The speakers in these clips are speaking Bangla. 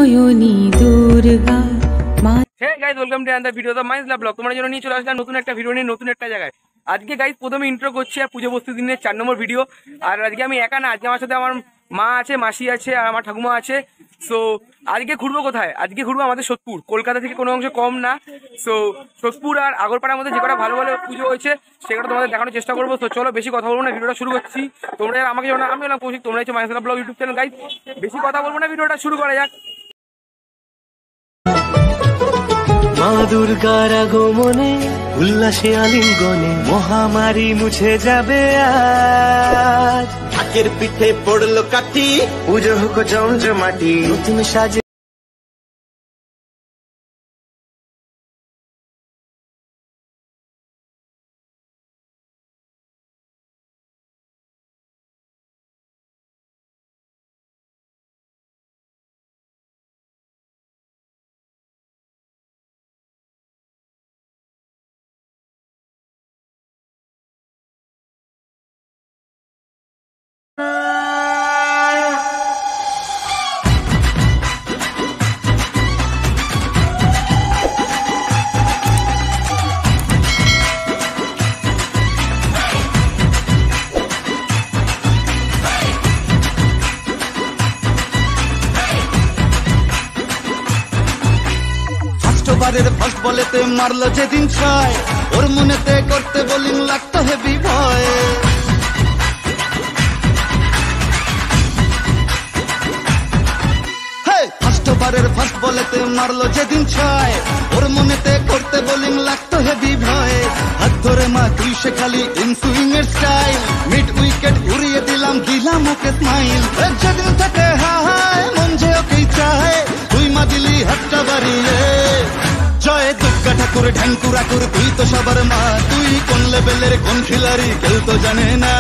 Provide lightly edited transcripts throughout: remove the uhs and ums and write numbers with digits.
নয়নী দুর্গা মা। Hey guys, welcome to another video the mines love blog. তোমার জন্য নিয়ে চলে আসলাম নতুন একটা ভিডিও নিয়ে, নতুন একটা জায়গায়। আজকে গাইস প্রথমে ইন্ট্রো করছি আর পুজো বস্তু দিনের 4 নম্বর ভিডিও। আর আজকে আমি একা না, আজকে আমার সাথে আমার মা আছে, মাসি আছে আর আমার ঠাকুমা আছে। সো আজকে ঘুরবো কোথায়? আজকে ঘুরবো আমাদের সোদপুর, কলকাতা থেকে কোনো অংশ কম না। সো সোদপুর আর আগরপাড়ার মধ্যে যে কটা ভালো ভালো পুজো হয়েছে সেটা তোমাদের দেখানোর চেষ্টা করবো। তো চলো বেশি কথা বলবো না, ভিডিওটা শুরু করছি। তোমরা আমাকে জানো, আমি হলাম কৌশিক, তোমরা হচ্ছে mines love blog YouTube channel. Guys বেশি কথা বলবো না, ভিডিওটা শুরু করা যাক। মা দুর্গার আগমনে উল্লাসে আলিঙ্গনে মহামারী মুছে যাবে আজ। ঢাকের পিঠে পড়লো কাঠি, পুজো হোক জমজমাটি, নতুন সাজে ফার্স্ট বলেতে মারলো যেদিন ছয়, ওর মনেতে করতে বোলিং লাগতো হেভি ভয়। ফার্স্ট বলেতে মারলো যেদিন ছয়, ওর মনেতে করতে বোলিং লাগতো হেভি ভয়। হাত ধরে মা তুই সে খালি ইনসুইং এর স্টাইল, মিড উইকেট উড়িয়ে দিলাম ওকে স্মাইল। যেদিন থেকে হায় মন যে ওকেই চায়, তুই মা দিলি হাতটা বাড়িয়ে। জয় দুর্গা ঠাকুর ঢ্যাঙ্কুরা কুর, তুই তো সবার মা, তুই কোন লেভেলের কোন খিলাড়ি কেউ তো জানে না।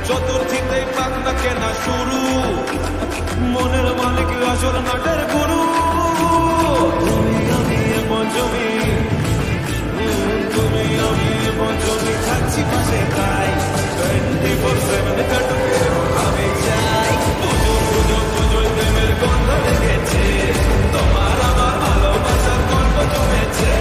চতুর্থীতে কান্না কেনা শুরু, মনের মালিক আসল নাটের গুরু। তুমি আমি পঞ্চমী, তুমি আমি পঞ্চমী, খাচ্ছি পাশে তাই 24/7 কাটুকে আমি চাই। পুজো পুজো পুজোয় প্রেমের গন্ধ লেগেছে, তোমার আমার ভালোবাসার গল্প জমেছে।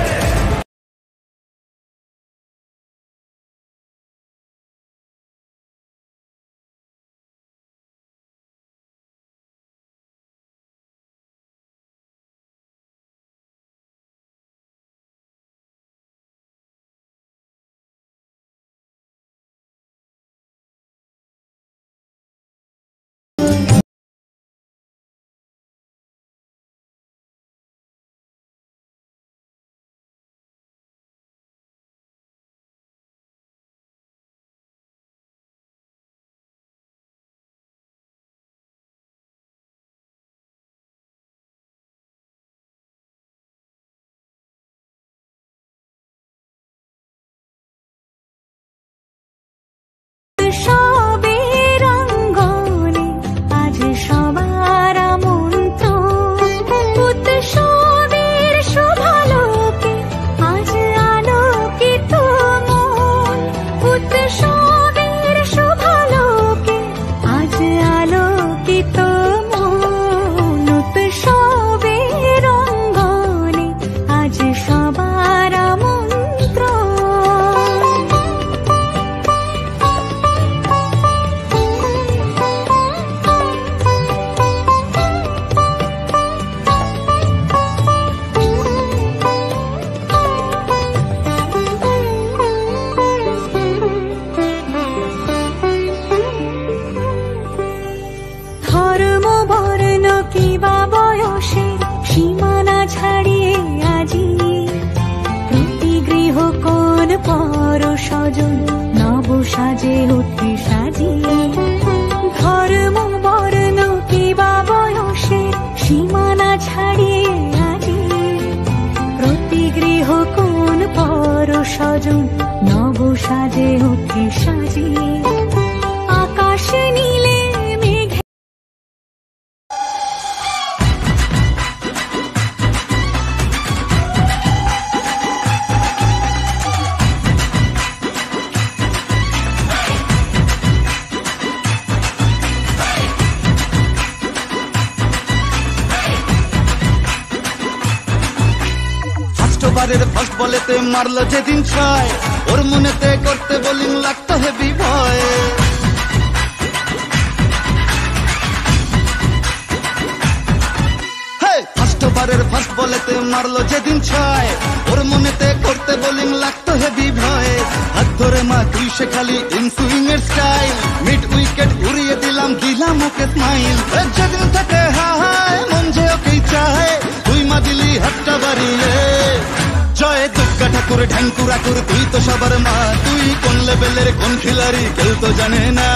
সাজে উঠে সাজিয়ে, ধর্ম বর্ণ কিবা বয়সের সীমানা ছাড়িয়ে আজি। প্রতি গৃহ কোন পর স্বজন নব সাজে উঠে সাজিয়ে। আকাশে নীলে মেঘে। ওভারের ফার্স্ট বলেতে মারলো যেদিন ছয়, ওর মনেতে করতে বোলিং লাগতো হেভি ভয়। ফার্স্ট ওভারের ফার্স্ট বলেতে মারলো যেদিন ছয়, ওর মনেতে করতে বোলিং লাগতো হেভি ভয়। হাত ধরে মা তুই সে খালি ইনসুইং এর স্টাইল, মিড উইকেট উড়িয়ে দিলাম ওকে স্মাইল। যেদিন থেকে হায় মন যে ওকেই চায়, তুই মা দিলি হাতটা বাড়িয়ে। জয় দুর্গা ঠাকুর ঢ্যাঙ্কুরা কুর, তুই তো সবার মা, তুই কোন লেভেলের কোন খিলাড়ি কেউ তো জানে না।